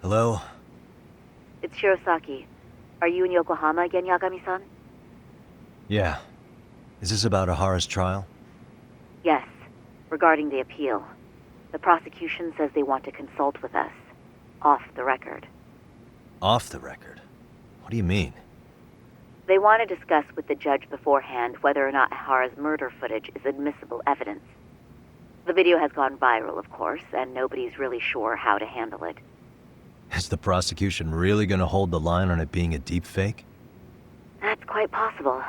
Hello? It's Shirosaki. Are you in Yokohama again, Yagami-san? Yeah. Is this about Ahara's trial? Yes, regarding the appeal. The prosecution says they want to consult with us. Off the record. Off the record? What do you mean? They want to discuss with the judge beforehand whether or not Ahara's murder footage is admissible evidence. The video has gone viral, of course, and nobody's really sure how to handle it. Is the prosecution really gonna hold the line on it being a deepfake? That's quite possible.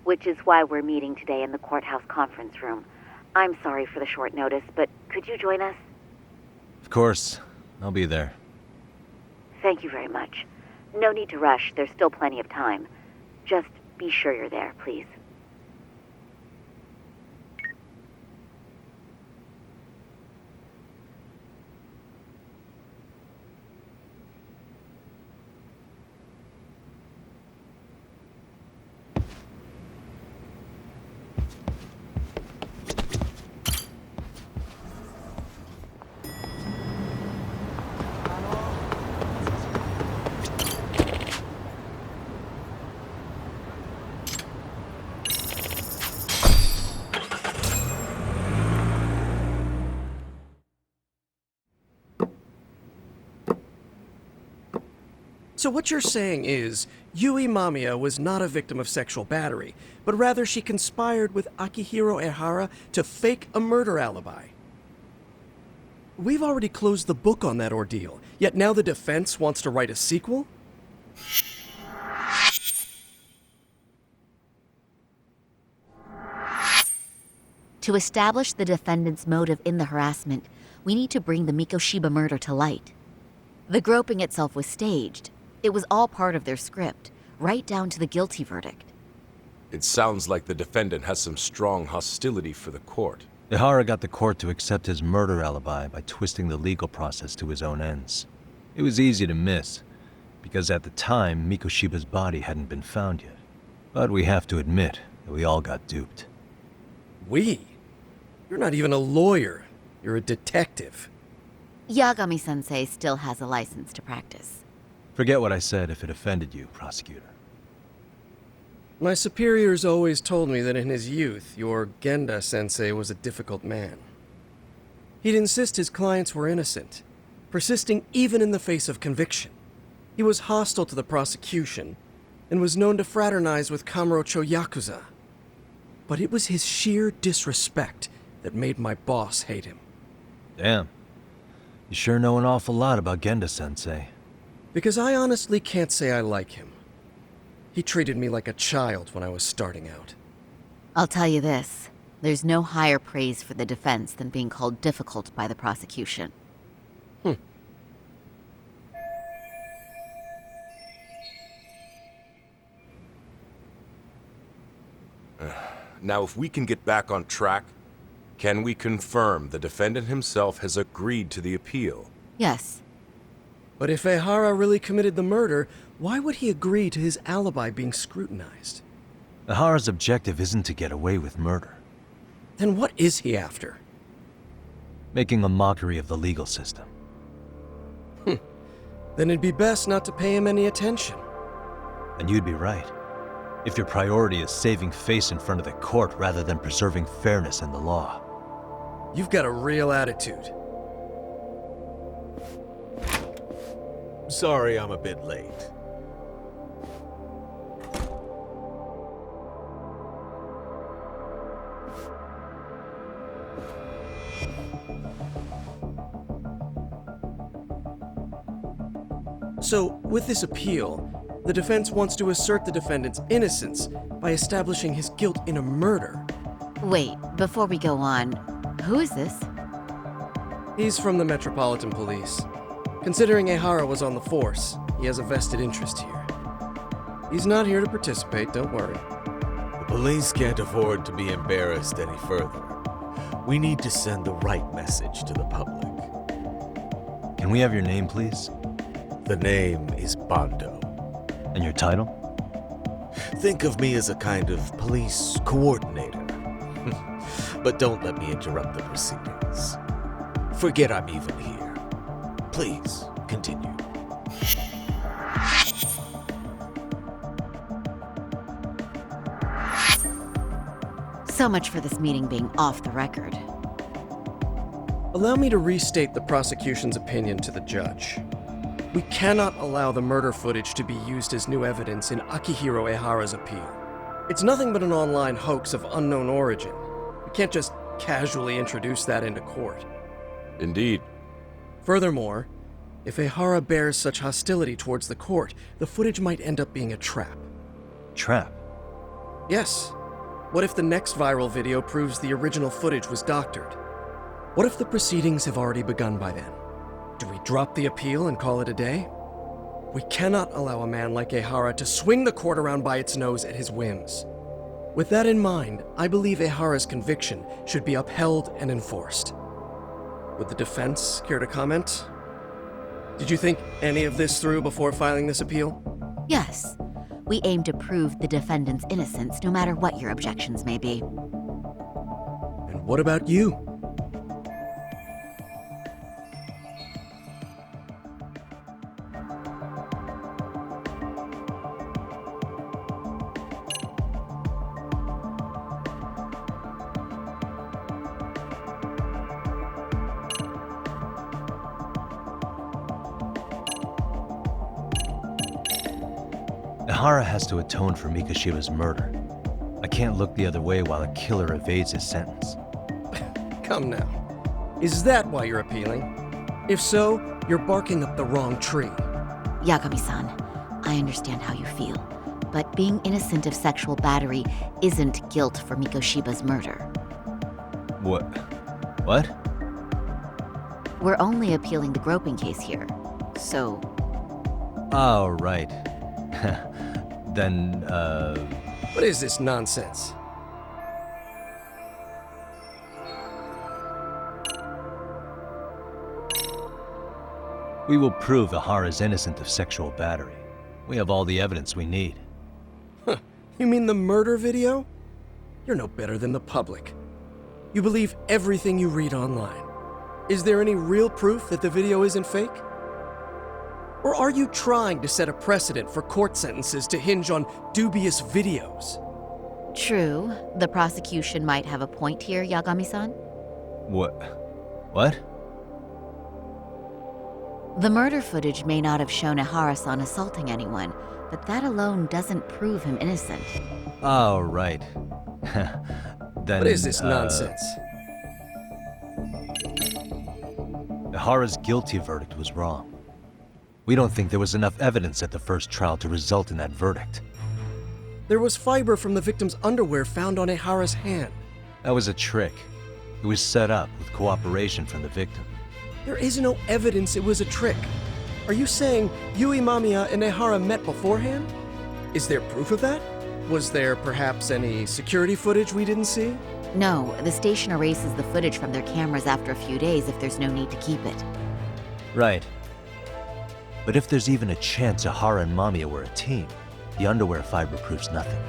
Which is why we're meeting today in the courthouse conference room. I'm sorry for the short notice, but could you join us? Of course. I'll be there. Thank you very much. No need to rush, there's still plenty of time. Just be sure you're there, please. So what you're saying is, Yui Mamiya was not a victim of sexual battery, but rather she conspired with Akihiro Ehara to fake a murder alibi. We've already closed the book on that ordeal, yet now the defense wants to write a sequel? To establish the defendant's motive in the harassment, we need to bring the Mikoshiba murder to light. The groping itself was staged. It was all part of their script, right down to the guilty verdict. It sounds like the defendant has some strong hostility for the court. Ehara got the court to accept his murder alibi by twisting the legal process to his own ends. It was easy to miss, because at the time, Mikoshiba's body hadn't been found yet. But we have to admit that we all got duped. We? You're not even a lawyer. You're a detective. Yagami-sensei still has a license to practice. Forget what I said if it offended you, prosecutor. My superiors always told me that in his youth, your Genda-sensei was a difficult man. He'd insist his clients were innocent, persisting even in the face of conviction. He was hostile to the prosecution, and was known to fraternize with Kamurocho Yakuza. But it was his sheer disrespect that made my boss hate him. Damn. You sure know an awful lot about Genda-sensei. Because I honestly can't say I like him. He treated me like a child when I was starting out. I'll tell you this, there's no higher praise for the defense than being called difficult by the prosecution. Now, if we can get back on track, can we confirm the defendant himself has agreed to the appeal? Yes. But if Ehara really committed the murder, why would he agree to his alibi being scrutinized? Ehara's objective isn't to get away with murder. Then what is he after? Making a mockery of the legal system. Then it'd be best not to pay him any attention. And you'd be right. If your priority is saving face in front of the court rather than preserving fairness in the law. You've got a real attitude. Sorry I'm a bit late. So, with this appeal, the defense wants to assert the defendant's innocence by establishing his guilt in a murder. Wait, before we go on, who is this? He's from the Metropolitan Police. Considering Ehara was on the force, he has a vested interest here. He's not here to participate, don't worry. The police can't afford to be embarrassed any further. We need to send the right message to the public. Can we have your name, please? The name is Bando. And your title? Think of me as a kind of police coordinator. but don't let me interrupt the proceedings. Forget I'm even here. Please, continue. So much for this meeting being off the record. Allow me to restate the prosecution's opinion to the judge. We cannot allow the murder footage to be used as new evidence in Akihiro Ehara's appeal. It's nothing but an online hoax of unknown origin. We can't just casually introduce that into court. Indeed. Furthermore, if Ehara bears such hostility towards the court, the footage might end up being a trap. Trap? Yes. What if the next viral video proves the original footage was doctored? What if the proceedings have already begun by then? Do we drop the appeal and call it a day? We cannot allow a man like Ehara to swing the court around by its nose at his whims. With that in mind, I believe Ehara's conviction should be upheld and enforced. Would the defense care to comment? Did you think any of this through before filing this appeal? Yes, we aim to prove the defendant's innocence no matter what your objections may be. And what about you? Ehara has to atone for Mikoshiba's murder. I can't look the other way while a killer evades his sentence. Come now. Is that why you're appealing? If so, you're barking up the wrong tree. Yagami-san, I understand how you feel, but being innocent of sexual battery isn't guilt for Mikoshiba's murder. What? What? We're only appealing the groping case here, so... Oh, right. Then, What is this nonsense? we will prove Ehara's innocent of sexual battery. We have all the evidence we need. You mean the murder video? You're no better than the public. You believe everything you read online. Is there any real proof that the video isn't fake? Or are you trying to set a precedent for court sentences to hinge on dubious videos? True, the prosecution might have a point here, Yagami-san. What? The murder footage may not have shown Ehara-san assaulting anyone, but that alone doesn't prove him innocent. Oh, right. Then, What is this nonsense? Ehara's guilty verdict was wrong. We don't think there was enough evidence at the first trial to result in that verdict. There was fiber from the victim's underwear found on Ehara's hand. That was a trick. It was set up with cooperation from the victim. There is no evidence it was a trick. Are you saying Yui Mamiya and Ehara met beforehand? Is there proof of that? Was there perhaps any security footage we didn't see? No, the station erases the footage from their cameras after a few days if there's no need to keep it. Right. But if there's even a chance Ehara and Mamiya were a team, the underwear fiber proves nothing.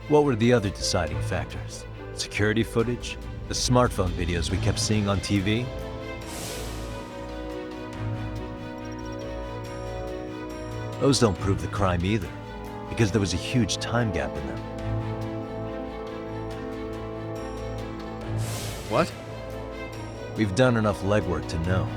What were the other deciding factors? Security footage? The smartphone videos we kept seeing on TV? Those don't prove the crime either, because there was a huge time gap in them. What? We've done enough legwork to know.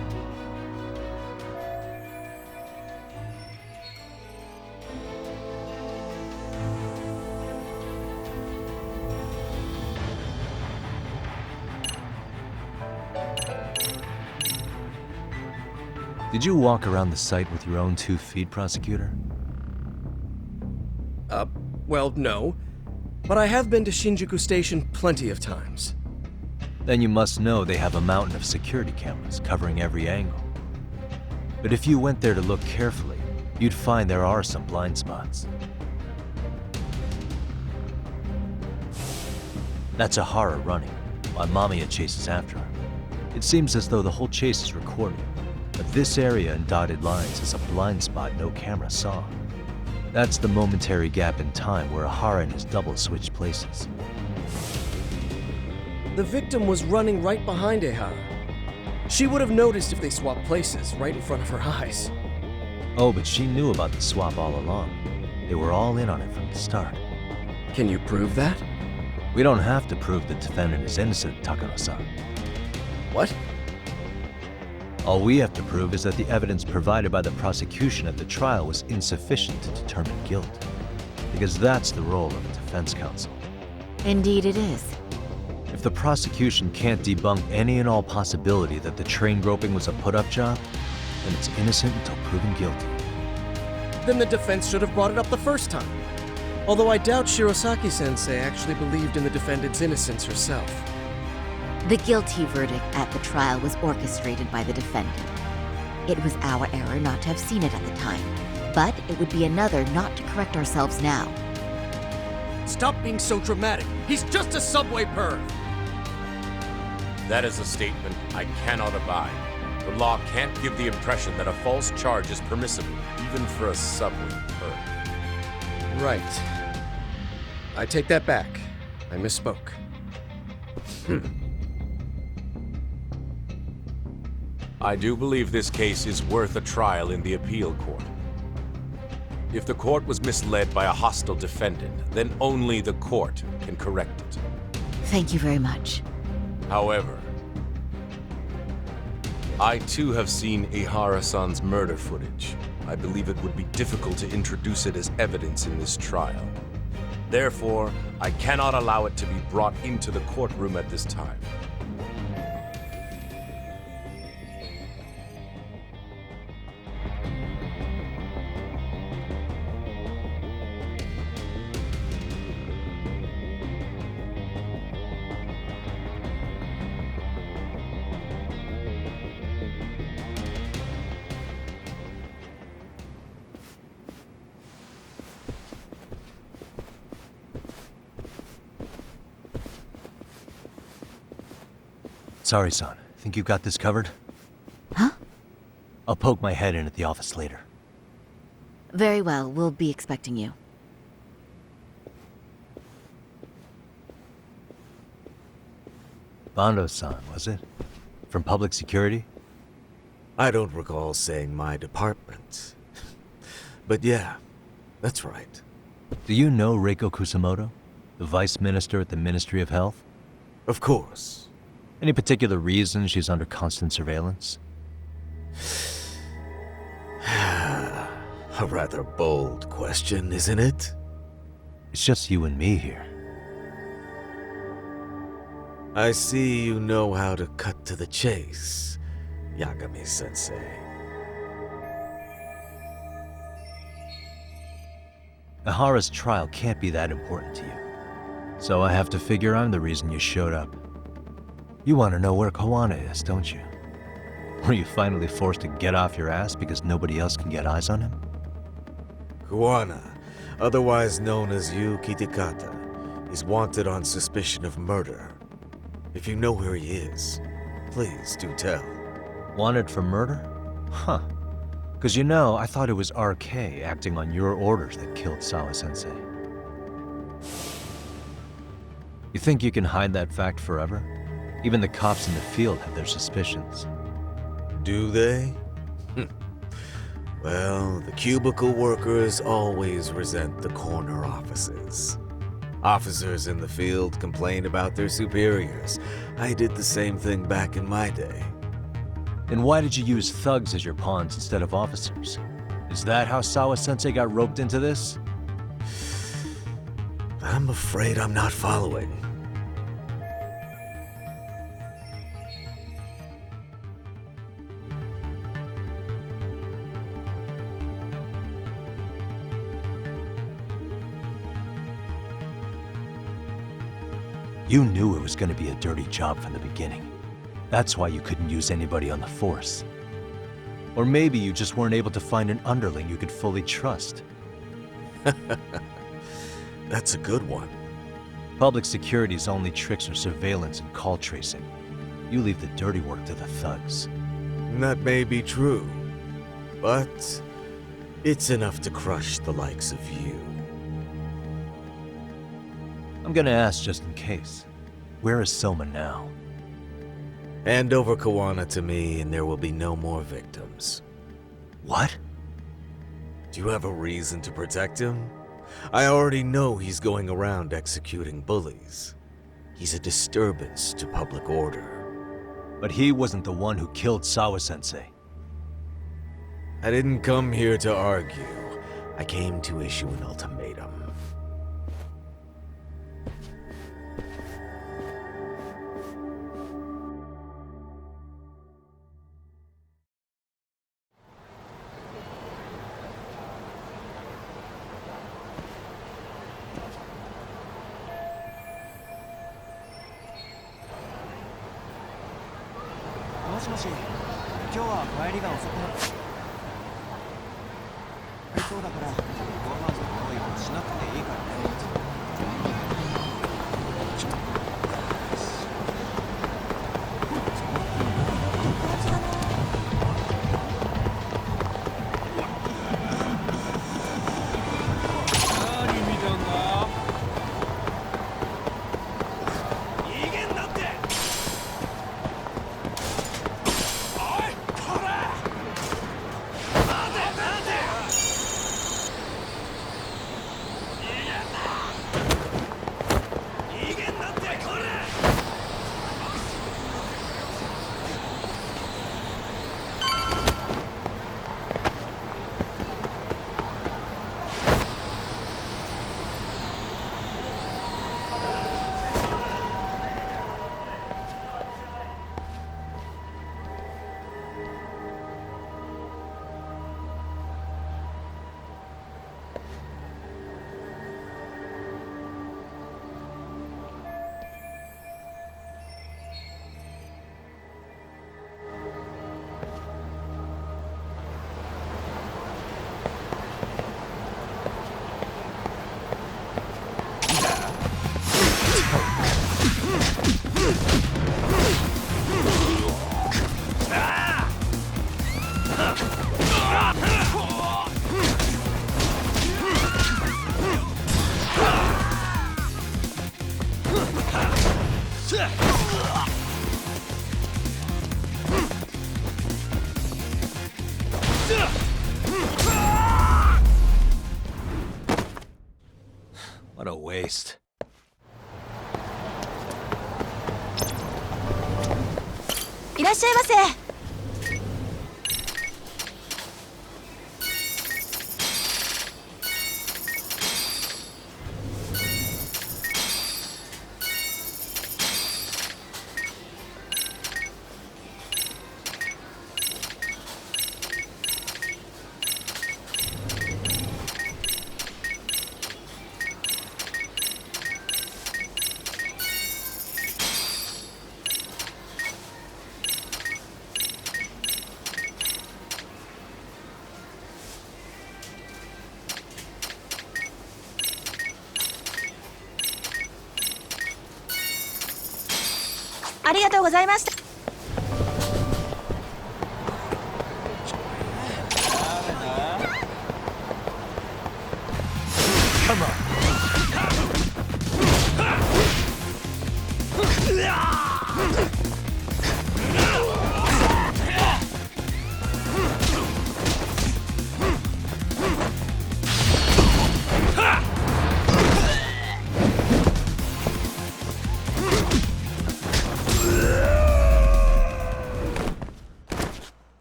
Did you walk around the site with your own 2 feet, prosecutor? Well, no. But I have been to Shinjuku Station plenty of times. Then you must know they have a mountain of security cameras covering every angle. But if you went there to look carefully, you'd find there are some blind spots. That's Ehara running, while Mamiya chases after her. It seems as though the whole chase is recorded, but this area in dotted lines is a blind spot no camera saw. That's the momentary gap in time where Ehara and his double switched places. The victim was running right behind Ehara. She would have noticed if they swapped places right in front of her eyes. Oh, but she knew about the swap all along. They were all in on it from the start. Can you prove that? We don't have to prove the defendant is innocent, Takano-san. What? All we have to prove is that the evidence provided by the prosecution at the trial was insufficient to determine guilt. Because that's the role of a defense counsel. Indeed it is. If the prosecution can't debunk any and all possibility that the train groping was a put-up job, then it's innocent until proven guilty. Then the defense should have brought it up the first time. Although I doubt Shirosaki-sensei actually believed in the defendant's innocence herself. The guilty verdict at the trial was orchestrated by the defendant. It was our error not to have seen it at the time, but it would be another not to correct ourselves now. Stop being so dramatic. He's just a subway perv. That is a statement I cannot abide. The law can't give the impression that a false charge is permissible, even for a subway perv. Right. I take that back. I misspoke. I do believe this case is worth a trial in the appeal court. If the court was misled by a hostile defendant, then only the court can correct it. Thank you very much. However, I too have seen Ihara-san's murder footage. I believe it would be difficult to introduce it as evidence in this trial. Therefore, I cannot allow it to be brought into the courtroom at this time. Sorry, son. Think you've got this covered? Huh? I'll poke my head in at the office later. Very well, we'll be expecting you. Bando-san, was it? From public security? I don't recall saying my department. But yeah, that's right. Do you know Reiko Kusamoto? The vice minister at the Ministry of Health? Of course. Any particular reason she's under constant surveillance? A rather bold question, isn't it? It's just you and me here. I see you know how to cut to the chase, Yagami-sensei. Ihara's trial can't be that important to you. So I have to figure I'm the reason you showed up. You want to know where Kawana is, don't you? Were you finally forced to get off your ass because nobody else can get eyes on him? Kuwana, otherwise known as Yu Kitakata, is wanted on suspicion of murder. If you know where he is, please do tell. Wanted for murder? Huh. Because you know, I thought it was RK acting on your orders that killed Sawa-sensei. You think you can hide that fact forever? Even the cops in the field have their suspicions. Do they? Well, the cubicle workers always resent the corner offices. Officers in the field complain about their superiors. I did the same thing back in my day. Then why did you use thugs as your pawns instead of officers? Is that how Sawa-sensei got roped into this? I'm afraid I'm not following. You knew it was going to be a dirty job from the beginning. That's why you couldn't use anybody on the force. Or maybe you just weren't able to find an underling you could fully trust. That's a good one. Public security's only tricks are surveillance and call tracing. You leave the dirty work to the thugs. That may be true, but it's enough to crush the likes of you. I'm gonna ask just in case. Where is Soma now? Hand over Kawana to me, and there will be no more victims. What? Do you have a reason to protect him? I already know he's going around executing bullies. He's a disturbance to public order. But he wasn't the one who killed Sawa-sensei. I didn't come here to argue. I came to issue an ultimatum. What a waste.いらっしゃいませ。ありがとうございました。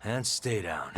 And stay down.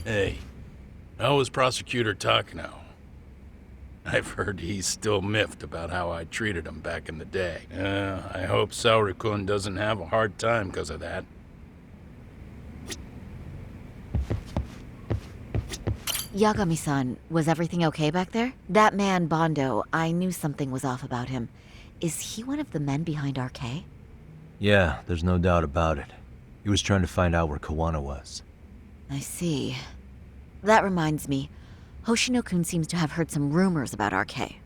Hey, how is Prosecutor Takano? I've heard he's still miffed about how I treated him back in the day. I hope Saori-kun doesn't have a hard time because of that. Yagami-san, was everything okay back there? That man, Bondo, I knew something was off about him. Is he one of the men behind RK? Yeah, there's no doubt about it. He was trying to find out where Kawana was. I see. That reminds me, Hoshino-kun seems to have heard some rumors about RK.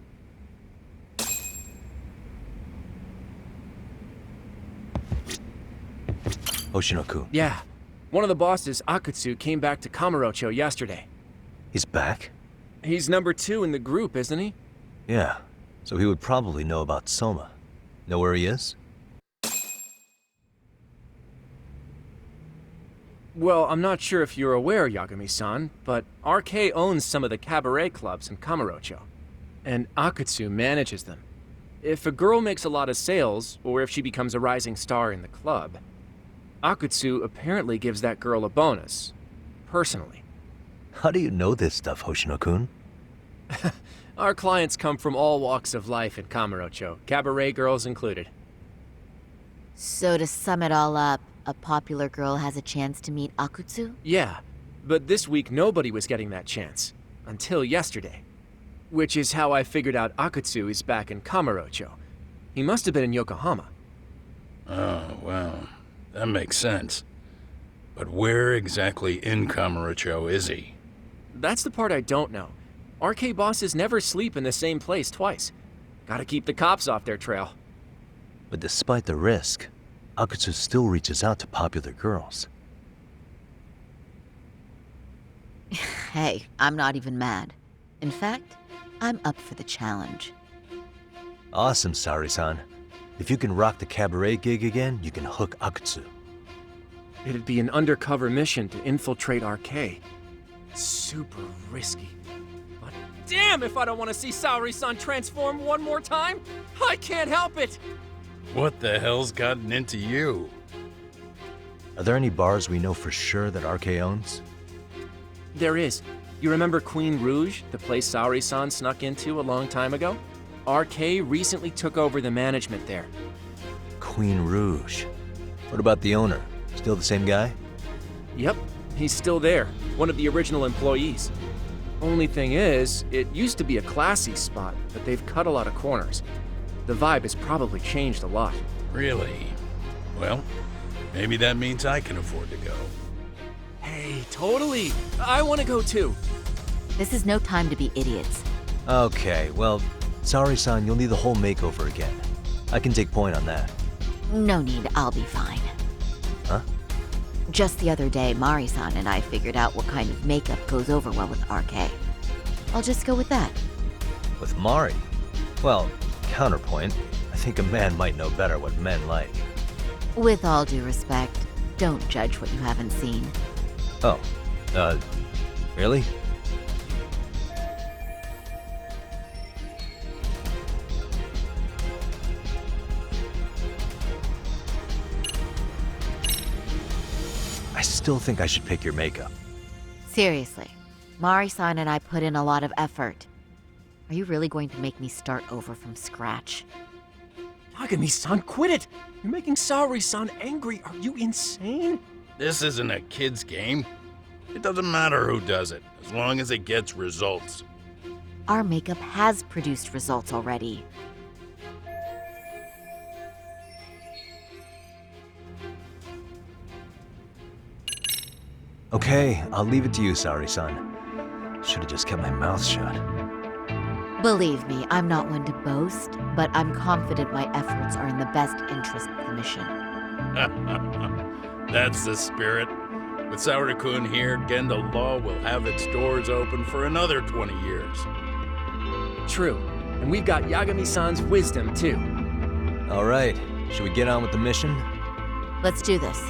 Hoshino-kun. Yeah. One of the bosses, Akutsu, came back to Kamurocho yesterday. He's back? He's number 2 in the group, isn't he? Yeah, so he would probably know about Soma. Know where he is? Well, I'm not sure if you're aware, Yagami-san, but RK owns some of the cabaret clubs in Kamurocho, and Akutsu manages them. If a girl makes a lot of sales, or if she becomes a rising star in the club, Akutsu apparently gives that girl a bonus, personally. How do you know this stuff, Hoshino-kun? Our clients come from all walks of life in Kamurocho, cabaret girls included. So to sum it all up, a popular girl has a chance to meet Akutsu? Yeah, but this week nobody was getting that chance. Until yesterday. Which is how I figured out Akutsu is back in Kamurocho. He must have been in Yokohama. Oh, well, that makes sense. But where exactly in Kamurocho is he? That's the part I don't know. RK bosses never sleep in the same place twice. Gotta keep the cops off their trail. But despite the risk, Akutsu still reaches out to popular girls. Hey, I'm not even mad. In fact, I'm up for the challenge. Awesome, Saori-san. If you can rock the cabaret gig again, you can hook Akutsu. It'd be an undercover mission to infiltrate RK. Super risky. But damn if I don't want to see Saori-san transform one more time! I can't help it! What the hell's gotten into you? Are there any bars we know for sure that RK owns? There is. You remember Queen Rouge, the place Saori-san snuck into a long time ago? RK recently took over the management there. Queen Rouge. What about the owner? Still the same guy? Yep, he's still there, one of the original employees. Only thing is, it used to be a classy spot, but they've cut a lot of corners. The vibe has probably changed a lot. Really? Well, maybe that means I can afford to go. Hey, totally! I want to go too! This is no time to be idiots. Okay, well, Saori-san, you'll need the whole makeover again. I can take point on that. No need, I'll be fine. Huh? Just the other day, Mari-san and I figured out what kind of makeup goes over well with RK. I'll just go with that. With Mari? Well, counterpoint, I think a man might know better what men like. With all due respect, don't judge what you haven't seen. Oh, really? I still think I should pick your makeup. Seriously, Mari-san and I put in a lot of effort. Are you really going to make me start over from scratch? Yagami-san, quit it! You're making Saori-san angry. Are you insane? This isn't a kid's game. It doesn't matter who does it, as long as it gets results. Our makeup has produced results already. Okay, I'll leave it to you, Saori-san. Should have just kept my mouth shut. Believe me, I'm not one to boast, but I'm confident my efforts are in the best interest of the mission. That's the spirit. With Saori-kun here, Genda Law will have its doors open for another 20 years. True. And we've got Yagami-san's wisdom, too. All right, should we get on with the mission? Let's do this.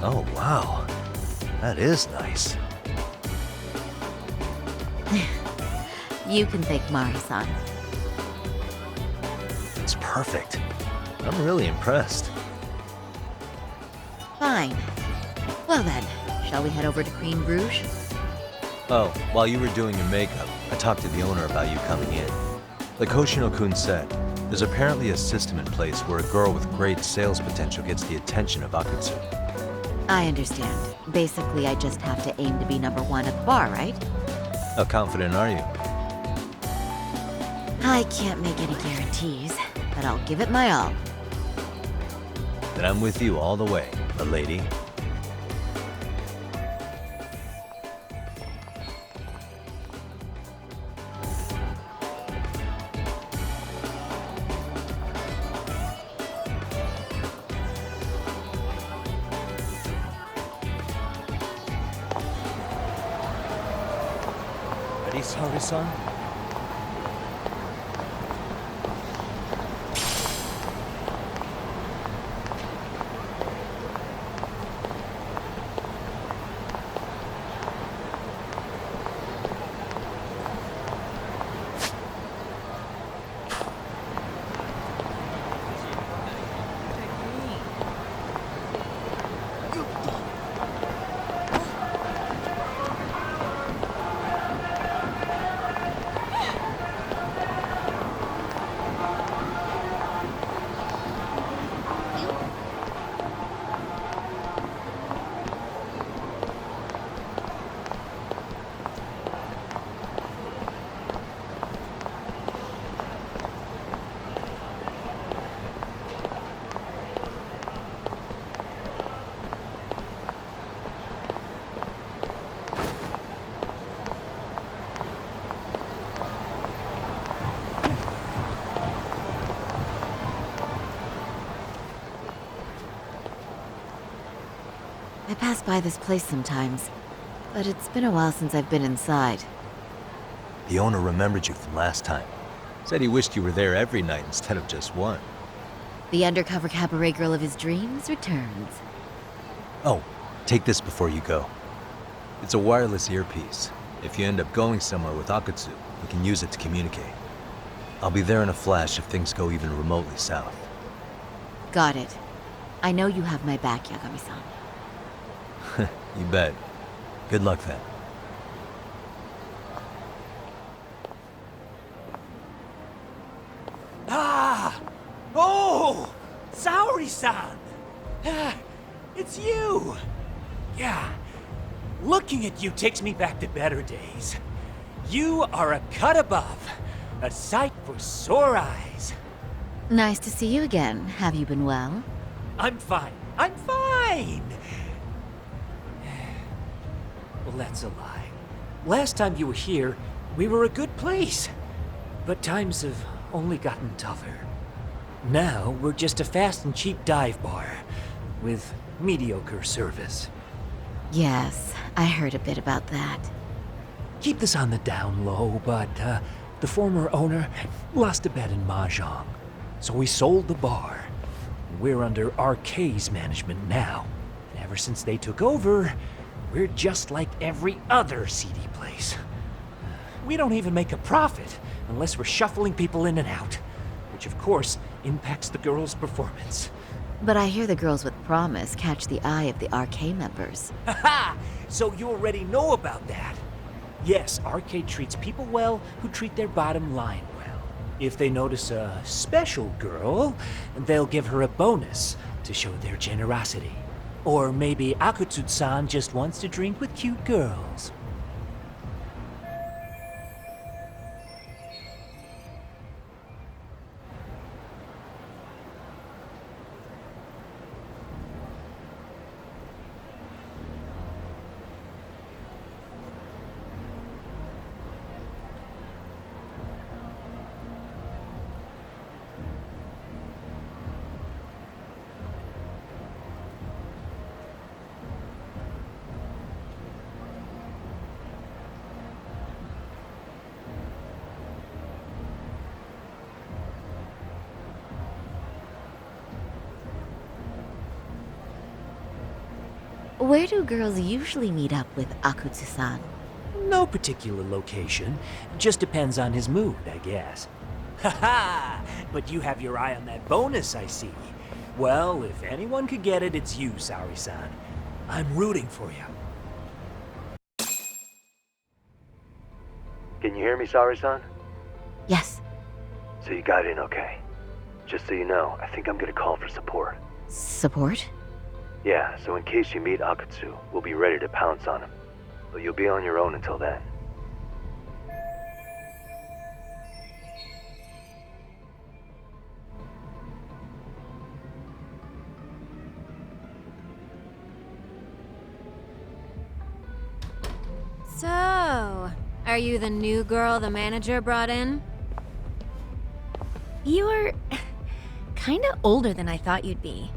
Oh, wow. That is nice. You can thank Mari-san. It's perfect. I'm really impressed. Fine. Well then, shall we head over to Queen Bruges? Oh, while you were doing your makeup, I talked to the owner about you coming in. Like Hoshino-kun said, there's apparently a system in place where a girl with great sales potential gets the attention of Akutsu. I understand. Basically, I just have to aim to be number one at the bar, right? How confident are you? I can't make any guarantees, but I'll give it my all. Then I'm with you all the way, my lady. Ready, Saori-san? I pass by this place sometimes, but it's been a while since I've been inside. The owner remembered you from last time. Said he wished you were there every night instead of just one. The undercover cabaret girl of his dreams returns. Oh, take this before you go. It's a wireless earpiece. If you end up going somewhere with Akutsu, we can use it to communicate. I'll be there in a flash if things go even remotely south. Got it. I know you have my back, Yagami-san. You bet. Good luck then. Ah! Oh! Saori-san! Ah, it's you! Yeah, looking at you takes me back to better days. You are a cut above, a sight for sore eyes. Nice to see you again. Have you been well? I'm fine. I'm fine! Well, that's a lie. Last time you were here, we were a good place. But times have only gotten tougher. Now, we're just a fast and cheap dive bar with mediocre service. Yes, I heard a bit about that. Keep this on the down low, but the former owner lost a bet in Mahjong. So we sold the bar. We're under RK's management now. And ever since they took over, we're just like every other seedy place. We don't even make a profit unless we're shuffling people in and out, which of course impacts the girls' performance. But I hear the girls with promise catch the eye of the RK members. Haha! So you already know about that. Yes, RK treats people well who treat their bottom line well. If they notice a special girl, they'll give her a bonus to show their generosity. Or maybe Akutsu-san just wants to drink with cute girls. Where do girls usually meet up with Akutsu-san? No particular location. Just depends on his mood, I guess. Haha! But you have your eye on that bonus, I see. Well, if anyone could get it, it's you, Saori-san. I'm rooting for you. Can you hear me, Saori-san? Yes. So you got in okay. Just so you know, I think I'm gonna call for support. Support? Yeah, so in case you meet Akutsu, we'll be ready to pounce on him. But you'll be on your own until then. So, are you the new girl the manager brought in? You're kinda older than I thought you'd be.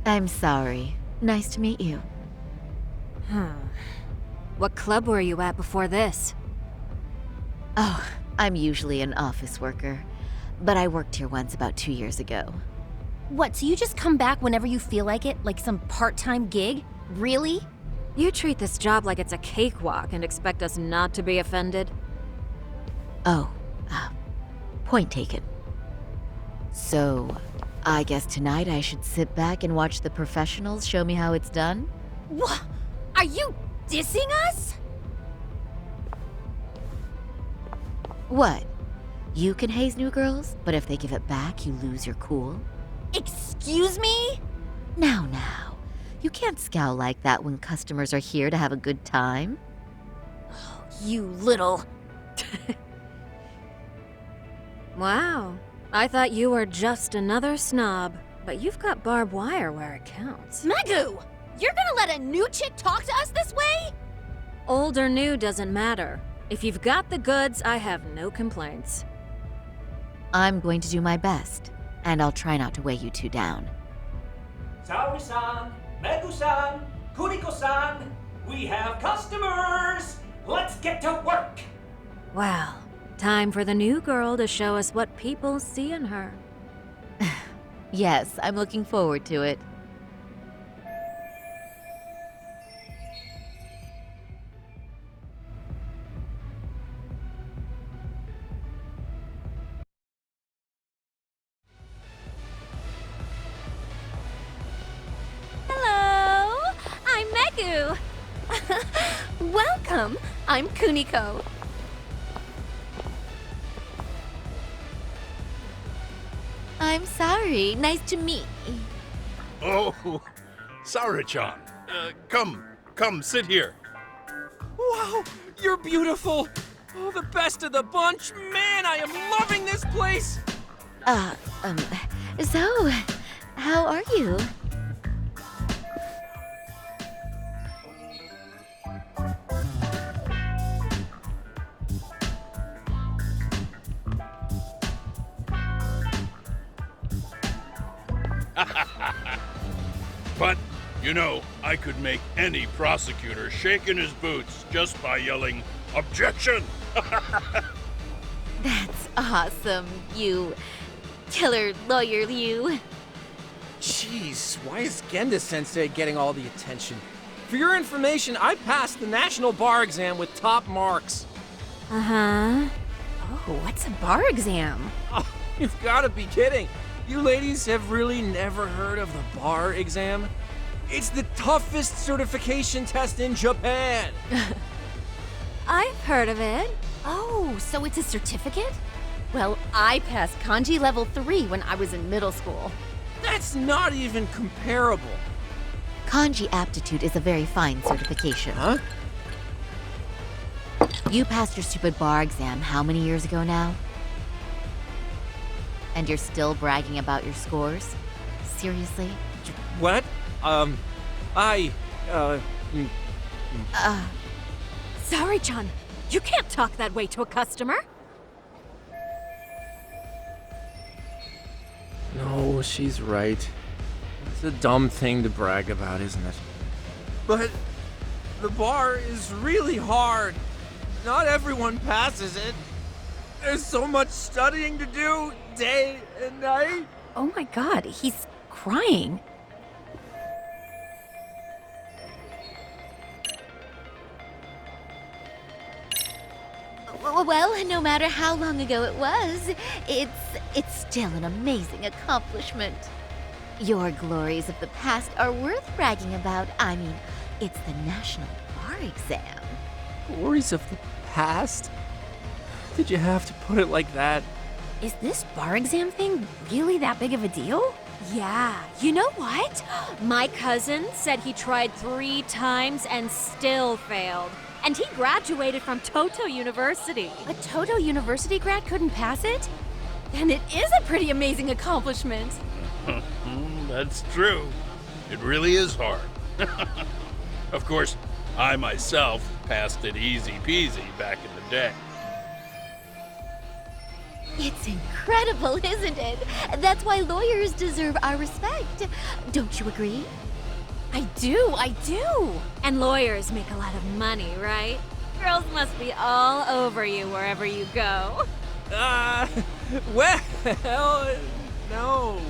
I'm sorry. Nice to meet you. What club were you at before this? Oh, I'm usually an office worker, but I worked here once about 2 years ago. What, so you just come back whenever you feel like it? Like some part-time gig? Really? You treat this job like it's a cakewalk and expect us not to be offended? Oh, point taken. So, I guess tonight I should sit back and watch the professionals show me how it's done? What? Are you dissing us? What? You can haze new girls, but if they give it back, you lose your cool? Excuse me? Now. You can't scowl like that when customers are here to have a good time. You little... Wow. I thought you were just another snob, but you've got barbed wire where it counts. Megu! You're gonna let a new chick talk to us this way? Old or new doesn't matter. If you've got the goods, I have no complaints. I'm going to do my best, and I'll try not to weigh you two down. Saori-san, Megu-san, Kuniko-san, we have customers! Let's get to work! Well, time for the new girl to show us what people see in her. Yes, I'm looking forward to it. Hello! I'm Megu! Welcome! I'm Kuniko. I'm sorry. Nice to meet. Oh, Saori-chan. Come, sit here. Wow, you're beautiful! Oh, the best of the bunch! Man, I am loving this place! So, how are you? But, you know, I could make any prosecutor shake in his boots just by yelling, "Objection!" That's awesome, you killer lawyer, you. Jeez, why is Genda-sensei getting all the attention? For your information, I passed the national bar exam with top marks. Uh-huh. Oh, what's a bar exam? Oh, you've got to be kidding. You ladies have really never heard of the bar exam? It's the toughest certification test in Japan. I've heard of it. Oh, so it's a certificate? Well, I passed kanji level 3 when I was in middle school. That's not even comparable. Kanji aptitude is a very fine certification. Huh? You passed your stupid bar exam how many years ago now? And you're still bragging about your scores? Seriously? What? Sorry-chan, you can't talk that way to a customer. No, she's right. It's a dumb thing to brag about, isn't it? But the bar is really hard. Not everyone passes it. There's so much studying to do, day and night. Oh my god, he's crying. well, no matter how long ago it was, it's still an amazing accomplishment. Your glories of the past are worth bragging about. I mean, it's the national bar exam. Glories of the past? Did you have to put it like that? Is this bar exam thing really that big of a deal? Yeah, you know what? My cousin said he tried 3 times and still failed. And he graduated from Toto University. A Toto University grad couldn't pass it? Then it is a pretty amazing accomplishment. That's true. It really is hard. Of course, I myself passed it easy peasy back in the day. It's incredible, isn't it? That's why lawyers deserve our respect. Don't you agree? I do. And lawyers make a lot of money, right? Girls must be all over you wherever you go. Well, no.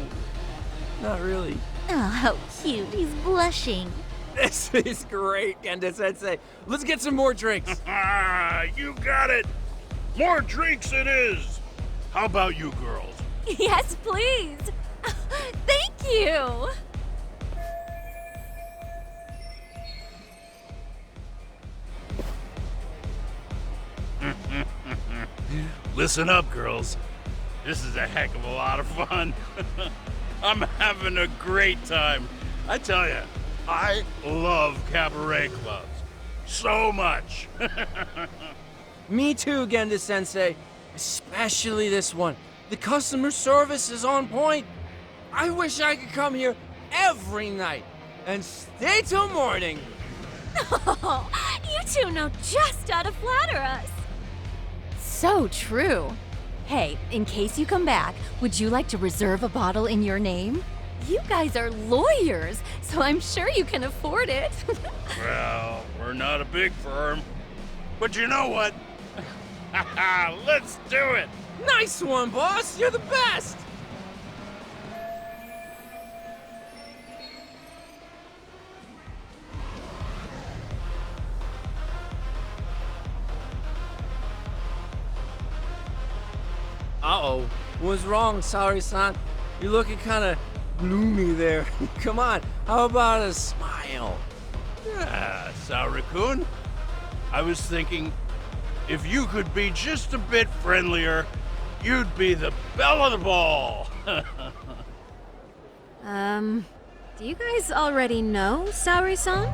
Not really. Oh, how cute. He's blushing. This is great, Genda-sensei. Let's get some more drinks. You got it! More drinks it is! How about you girls? Yes, please. Thank you. Listen up, girls. This is a heck of a lot of fun. I'm having a great time. I tell you, I love cabaret clubs. So much. Me too, Genda-sensei. Especially this one. The customer service is on point. I wish I could come here every night and stay till morning. Oh, you two know just how to flatter us. So true. Hey, in case you come back, would you like to reserve a bottle in your name? You guys are lawyers, so I'm sure you can afford it. Well, we're not a big firm. But you know what? Let's do it! Nice one, boss. You're the best. Uh-oh. What's wrong, Saori-san? You're looking kind of gloomy there. Come on, how about a smile? Yeah, Saori-kun. I was thinking, if you could be just a bit friendlier, you'd be the belle of the ball. Do you guys already know Saori-san?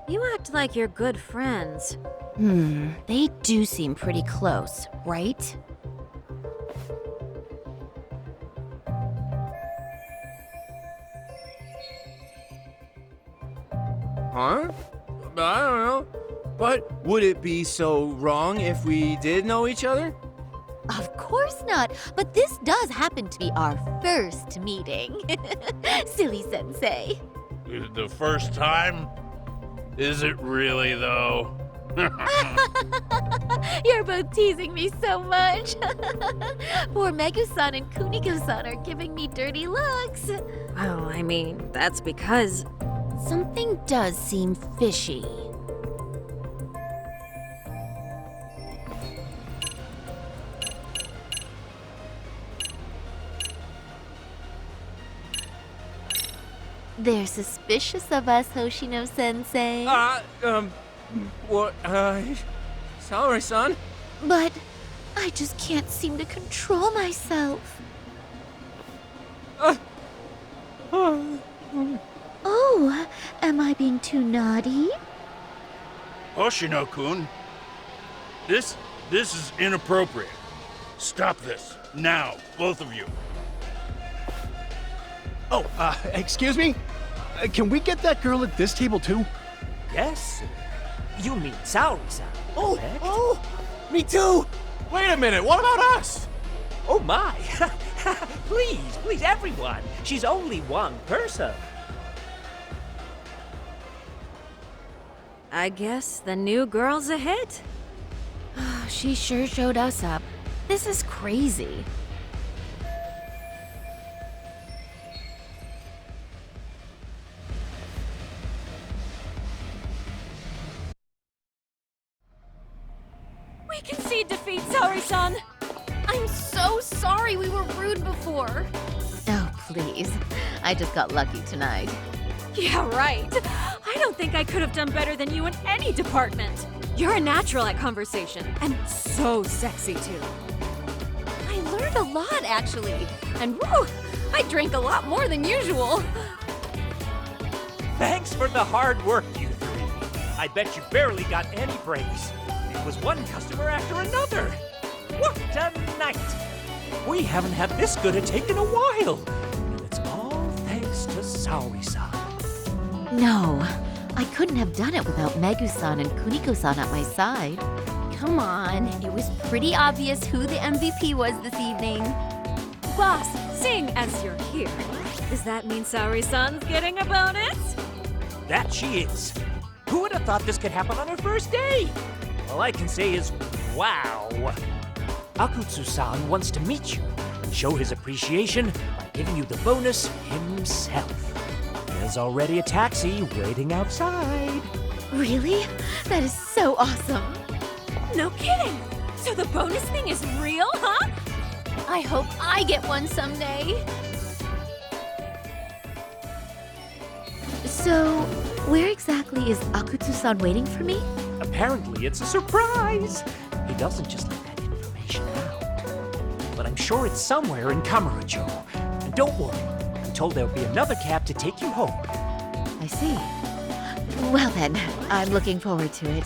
You act like you're good friends. They do seem pretty close, right? Huh? I don't know. But would it be so wrong if we did know each other? Of course not, but this does happen to be our first meeting. Silly sensei. The first time? Is it really, though? You're both teasing me so much. Poor Megu-san and Kuniko-san are giving me dirty looks. Well, I mean, that's because... Something does seem fishy. They're suspicious of us, Hoshino-sensei. What, Saori-san? But I just can't seem to control myself. Oh, am I being too naughty? Hoshino-kun, this is inappropriate. Stop this, now, both of you. Oh, excuse me? Can we get that girl at this table too? Yes? You mean Saori-san? correct? Oh, me too! Wait a minute, what about us? Oh my! Please, everyone! She's only one person. I guess the new girl's a hit. She sure showed us up. This is crazy. We can see defeat I'm so sorry we were rude before. Oh, please. I just got lucky tonight. Yeah, right. I don't think I could have done better than you in any department. You're a natural at conversation, and so sexy too. I learned a lot, actually. And woo, I drank a lot more than usual. Thanks for the hard work, you three. I bet you barely got any breaks. It was one customer after another. What a night! We haven't had this good a take in a while. And it's all thanks to Saori-san. No, I couldn't have done it without Megu-san and Kuniko-san at my side. Come on, it was pretty obvious who the MVP was this evening. Boss, seeing as you're here, does that mean Saori-san's getting a bonus? That she is. Who would have thought this could happen on her first day? All I can say is, wow. Akutsu-san wants to meet you and show his appreciation by giving you the bonus himself. There's already a taxi waiting outside. Really? That is so awesome. No kidding! So the bonus thing is real, huh? I hope I get one someday. So, where exactly is Akutsu-san waiting for me? Apparently it's a surprise. He doesn't just let that information out. But I'm sure it's somewhere in Kamurocho. And don't worry, I'm told there'll be another cab to take you home. I see. Well then, I'm looking forward to it.